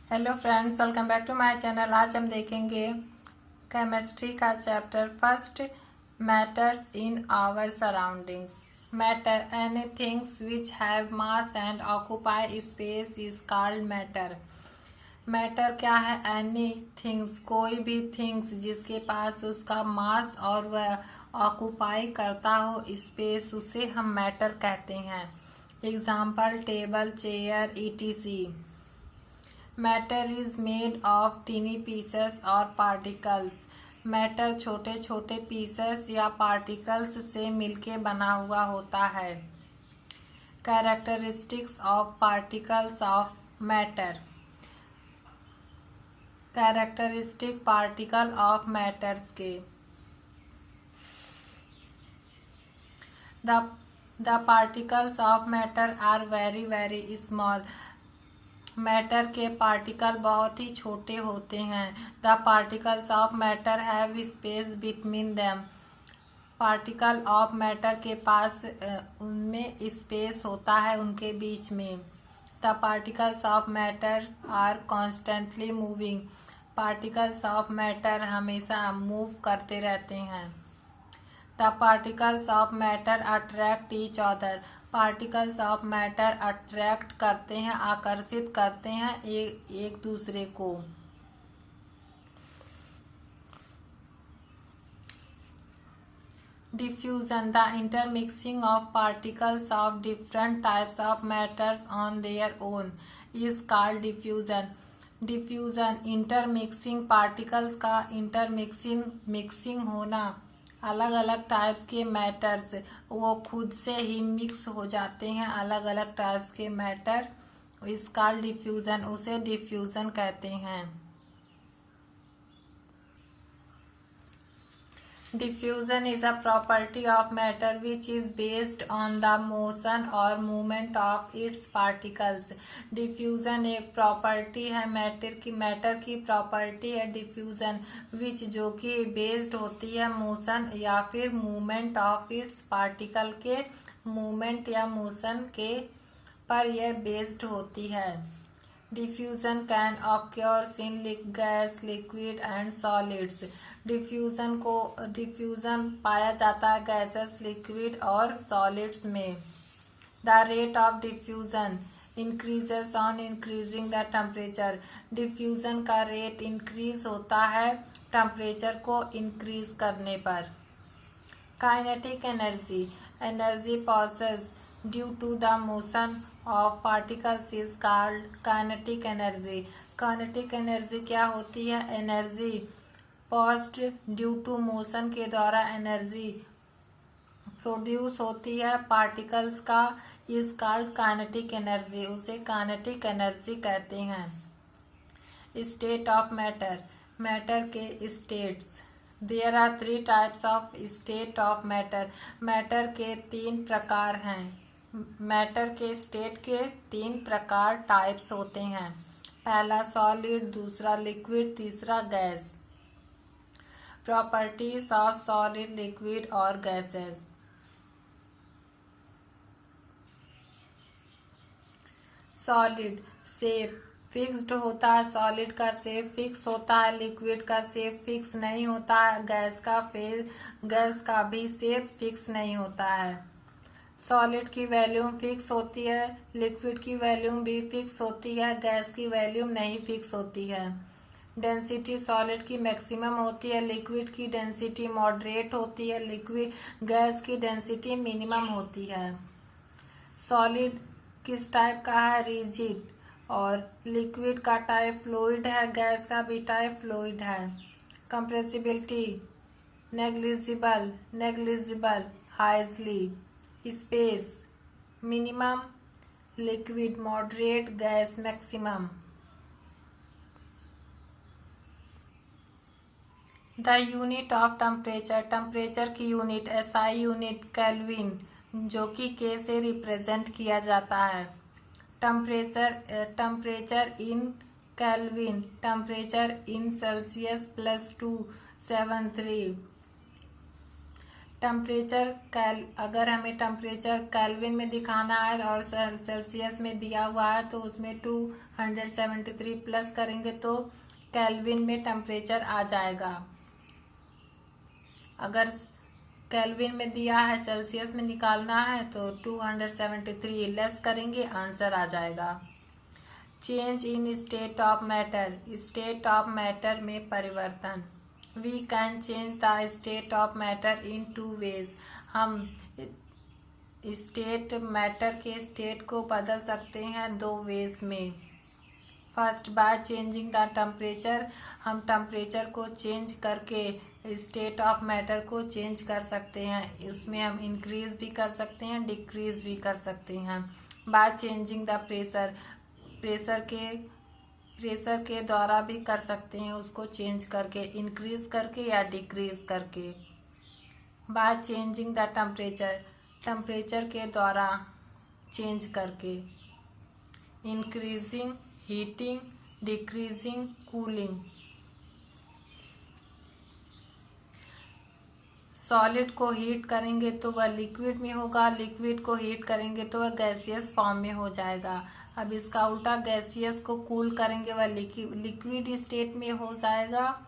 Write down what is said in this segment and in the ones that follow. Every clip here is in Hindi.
Hello friends, welcome back to my channel. आज हम देखेंगे केमिस्ट्री का chapter first, matters in our surroundings. Matter, anything which have mass and occupy space is called matter. Matter क्या है? एनी थिंग्स, कोई भी थिंग्स जिसके पास उसका मास और वह ऑक्यूपाई करता हो स्पेस, उसे हम मैटर कहते हैं। Example, table, chair, etc। Matter is made of tiny pieces और पार्टिकल्स। मैटर छोटे छोटे पीसेस या पार्टिकल्स से मिलके बना हुआ होता है। Characteristics of particles of matter. Characteristic particle of matters के। The particles of matter are very very small. Matter के पार्टिकल बहुत ही छोटे होते हैं। The particles of matter have space between them. Particle of matter के पास उनमें स्पेस होता है उनके बीच में। The particles of matter are constantly moving. Particles of matter हमेशा मूव करते रहते हैं। The particles of matter attract each other. Particles of matter attract करते हैं, आकर्षित करते हैं एक दूसरे को। Diffusion, the intermixing of particles of different types of matters on their own is called diffusion. Diffusion, intermixing, particles का मिक्सिंग होना। अलग अलग टाइप्स के मैटर्स वो खुद से ही मिक्स हो जाते हैं। अलग अलग टाइप्स के मैटर इस कॉल्ड डिफ्यूजन, उसे डिफ्यूजन कहते हैं। Diffusion is a property of matter which is based on the motion और movement of its particles. Diffusion एक प्रॉपर्टी है मैटर की प्रॉपर्टी है डिफ्यूजन, विच जो कि बेस्ड होती है मोशन या फिर मूवमेंट ऑफ इट्स पार्टिकल के मूवमेंट या मोशन के पर यह बेस्ड होती है। Diffusion can occurs in gas, liquid and solids. Diffusion पाया जाता है गैसेस, लिक्विड और सॉलिड्स में। The rate of diffusion increases on increasing the temperature. Diffusion का रेट इंक्रीज होता है टेम्परेचर को इंक्रीज करने पर। Kinetic energy, energy possess due to the motion of particles is called kinetic energy. Kinetic energy क्या होती है? Energy possessed due to motion के द्वारा एनर्जी प्रोड्यूस होती है पार्टिकल्स का, इज कॉल्ड काइनेटिक एनर्जी, उसे काइनेटिक एनर्जी कहते हैं। स्टेट ऑफ मैटर, मैटर के states. There are 3 types of state of matter. Matter के 3 प्रकार हैं। मैटर के स्टेट के 3 प्रकार टाइप्स होते हैं। पहला सॉलिड, दूसरा लिक्विड, तीसरा gas. Properties of solid, liquid और गैसेस। सॉलिड शेप फिक्स्ड होता है, सॉलिड का शेप फिक्स होता है, लिक्विड का शेप फिक्स नहीं होता है, गैस का भी शेप फिक्स नहीं होता है। सॉलिड की वैल्यूम फिक्स होती है, लिक्विड की वैल्यूम भी फिक्स होती है, गैस की वैल्यूम नहीं फिक्स होती है। डेंसिटी सॉलिड की मैक्सिमम होती है, लिक्विड की डेंसिटी मॉडरेट होती है, गैस की डेंसिटी मिनिमम होती है। सॉलिड किस टाइप का है? रिजिड। और लिक्विड का टाइप फ्लूइड है, गैस का भी टाइप फ्लूइड है। Compressibility negligible, highly. Space minimum, liquid moderate, gas maximum. The unit of temperature, temperature की यूनिट SI यूनिट केल्विन, जो कि K से रिप्रेजेंट किया जाता है। Temperature in kelvin, temperature in Celsius +273। अगर हमें टेम्परेचर केल्विन में दिखाना है और सेल्सियस में दिया हुआ है तो उसमें 173 प्लस करेंगे तो केल्विन में टेम्परेचर आ जाएगा। अगर केल्विन में दिया है, सेल्सियस में निकालना है तो 273 लेस करेंगे, आंसर आ जाएगा। Change in state of matter, state of matter में परिवर्तन। We can change the state of matter in 2 ways. हम स्टेट मैटर के स्टेट को बदल सकते हैं 2 वेज में। First, by changing the temperature, हम टेम्परेचर को चेंज करके स्टेट ऑफ मैटर को चेंज कर सकते हैं। उसमें हम इंक्रीज भी कर सकते हैं, डिक्रीज भी कर सकते हैं। Bye changing the pressure, pressure के द्वारा भी कर सकते हैं, उसको चेंज करके, इंक्रीज करके या डिक्रीज करके। Bye changing the temperature, temperature के द्वारा चेंज करके। Increasing heating, decreasing cooling. Solid को हीट करेंगे तो वह लिक्विड में होगा, लिक्विड को हीट करेंगे तो वह गैसियस फॉर्म में हो जाएगा। अब इसका उल्टा, गैसियस को कूल करेंगे वह लिक्विड स्टेट में हो जाएगा,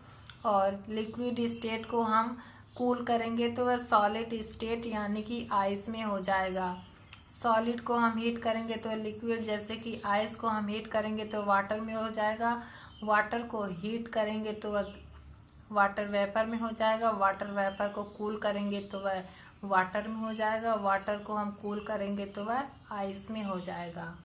और लिक्विड स्टेट को हम कूल करेंगे तो वह सॉलिड स्टेट यानी कि आइस में हो जाएगा। सॉलिड को हम हीट करेंगे तो लिक्विड, जैसे कि आइस को हम हीट करेंगे तो वाटर में हो जाएगा। वाटर को हीट करेंगे तो वह वाटर वेपर में हो जाएगा। वाटर वेपर को कूल करेंगे तो वह वाटर में हो जाएगा। वाटर को हम कूल करेंगे तो वह आइस में हो जाएगा।